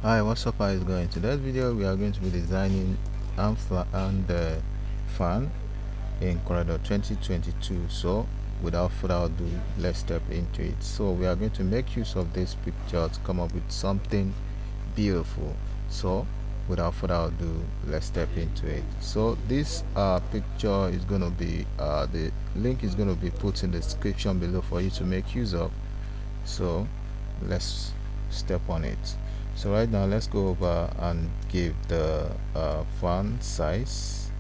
Hi, what's up? How is it going? Today's video we are going to be designing and fan in CorelDraw 2022. So without further ado, let's step into it. So we are going to make use of this picture to come up with something beautiful. So without further ado, let's step into it. So this picture is going to be the link is going to be put in the description below for you to make use of. So let's step on it. So right now let's go over and give the font size.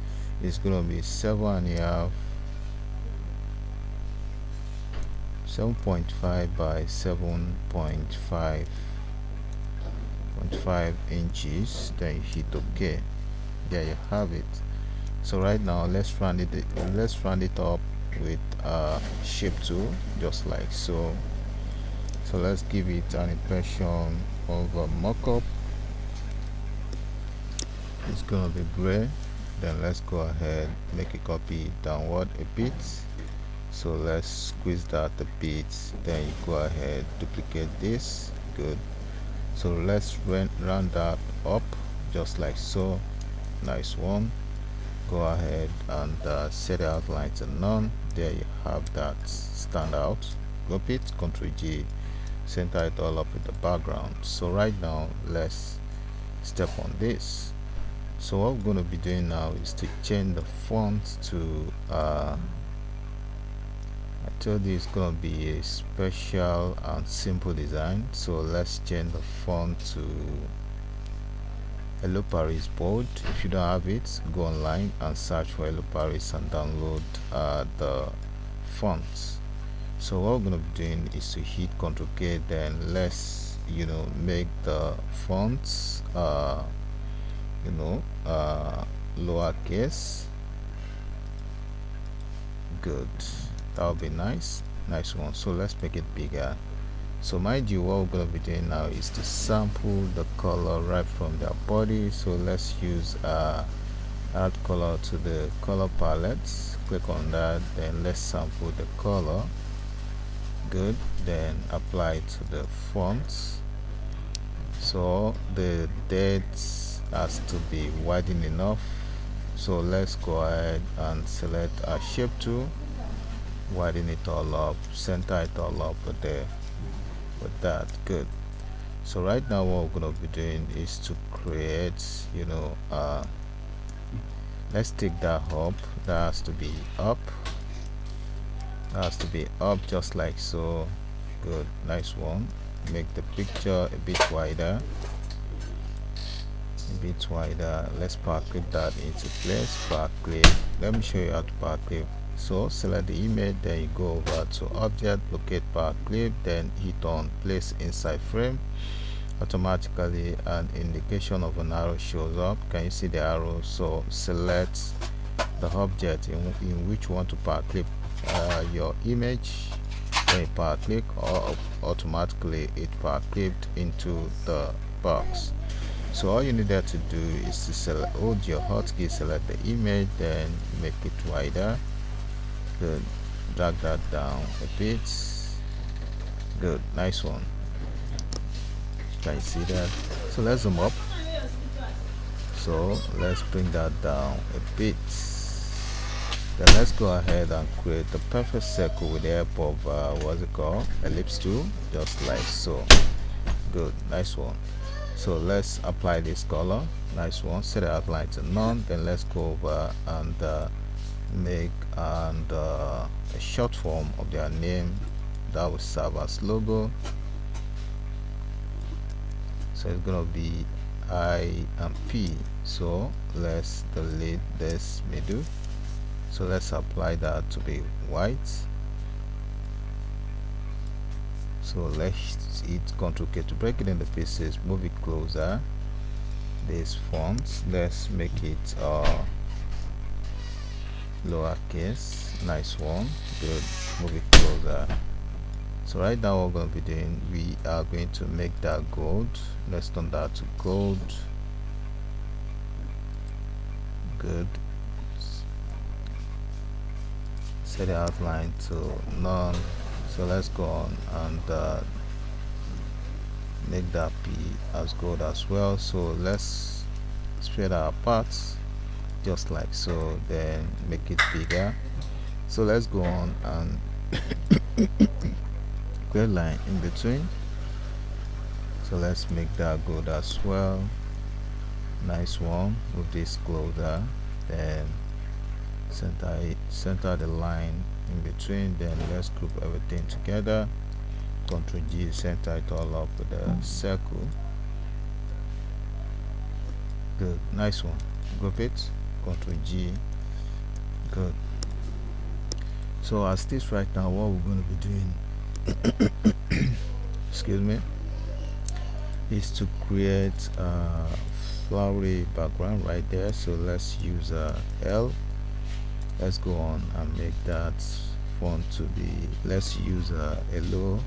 It's gonna be 7.5 by 7.5 inches. Then you hit OK. There you have it. So right now let's round it up with shape tool, just like so. So let's give it an impression of a mockup. It's gonna be gray. Then let's go ahead, make a copy downward a bit. So let's squeeze that a bit. Then you go ahead, duplicate this. Good. So let's round that up just like so. Nice one. Go ahead and set the outline to none. There you have that standout. Group it, Ctrl G, center it all up with the background. So right now let's step on this. So what we're going to be doing now is to change the font to I told you it's going to be a special and simple design. So let's change the font to Hello Paris bold. If you don't have it, go online and search for Hello Paris and download the font. So what we're going to be doing is to hit Ctrl K. Then let's make the fonts lowercase. Good, that would be nice one. So let's make it bigger. So mind you, what we're going to be doing now is to sample the color right from their body. So let's use add color to the color palettes. Click on that, then let's sample the color. Good. Then apply it to the fonts. So the dates has to be widen enough. So let's go ahead and select a shape tool, widen it all up, center it all up there with that. Good. So right now what we're going to be doing is to create let's take that up. That has to be up, just like so. Good, nice one. Make the picture a bit wider, let's Powerclip that into place. Powerclip, let me show you how to Powerclip. So select the image, then you go over to object, locate Powerclip, then hit on place inside frame. Automatically an indication of an arrow shows up. Can you see the arrow? So select the object in which you want to Powerclip your image, then Powerclip, or automatically it Powerclipped into the box. So all you needed to do is to hold your hotkey, select the image, then make it wider. Good. Drag that down a bit. Good, nice one. Can you see that? So let's zoom up. So let's bring that down a bit. Then let's go ahead and create the perfect circle with the help of what's it called, ellipse tool, just like so. Good, nice one. So let's apply this color. Nice one. Set the outline to none. Then let's go over and make a short form of their name that will serve as logo. So it's gonna be I and P. So let's delete this middle. So let's apply that to be white. So let's hit Ctrl K to break it into pieces, move it closer. This font, let's make it lowercase. Nice one. Good. Move it closer. So right now what we're going to be doing, we are going to make that gold. Let's turn that to gold. Good. Set the outline to none. So let's go on and make that be as gold as well. So let's spread our parts just like so, then make it bigger. So let's go on and create line in between. So let's make that gold as well. Nice one. Move this closer, then center the line in between. Then let's group everything together. Ctrl G, center it all up with a circle. Good, nice one. Group it. Ctrl G. Good. So as this right now, what we're going to be doing excuse me, is to create a flowery background right there. So let's use L. Let's go on and make that font to be, let's use hello,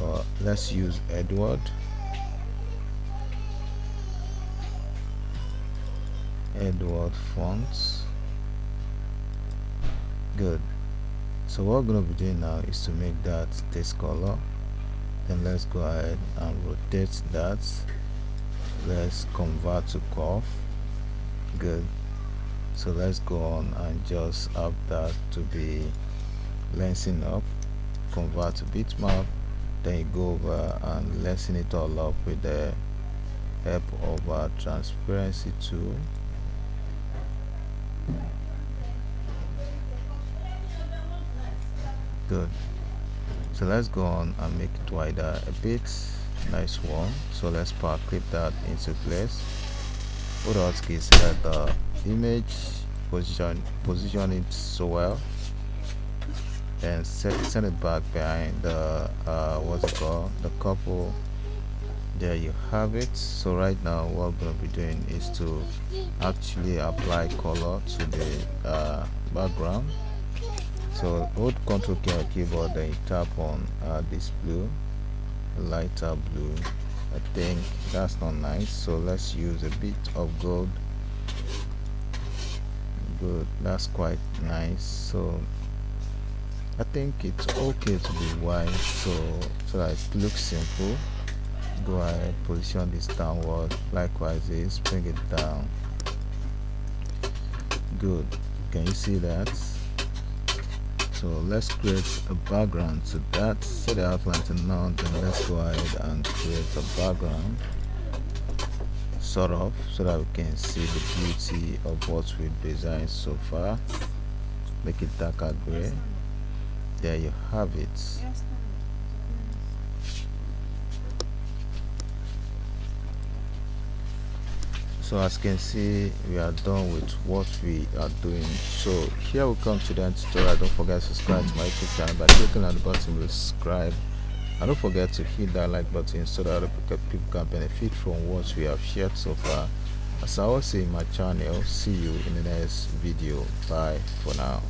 or let's use Edward fonts. Good. So what we're going to be doing now is to make that this color. Then let's go ahead and rotate that. Let's convert to curve. Good. So let's go on and just have that to be lensing up. Convert to bitmap. Then you go over and lessen it all up with the help of our transparency tool. Good. So let's go on and make it wider a bit. Nice one. So let's power clip that into place. Put out key, select the image, position it so well, and send it back behind the what's it called, the couple. There you have it. So right now what we're going to be doing is to actually apply color to the background. So hold Ctrl key on your keyboard, then you tap on this blue, lighter blue. I think that's not nice, so let's use a bit of gold. Good, that's quite nice. So I think it's okay to be white, so that it looks simple. Go ahead, position this downward. Likewise this, bring it down. Good. Can you see that? So let's create a background to that. Set the outline to none, then let's go ahead and create a background, sort of, so that we can see the beauty of what we've designed so far. Make it darker gray. There you have it. So as you can see, we are done with what we are doing. So here we come to the end tutorial. Don't forget to subscribe to my YouTube channel by clicking on the button to subscribe, and don't forget to hit that like button so that other people can benefit from what we have shared so far. As I always say in my channel, see you in the next video. Bye for now.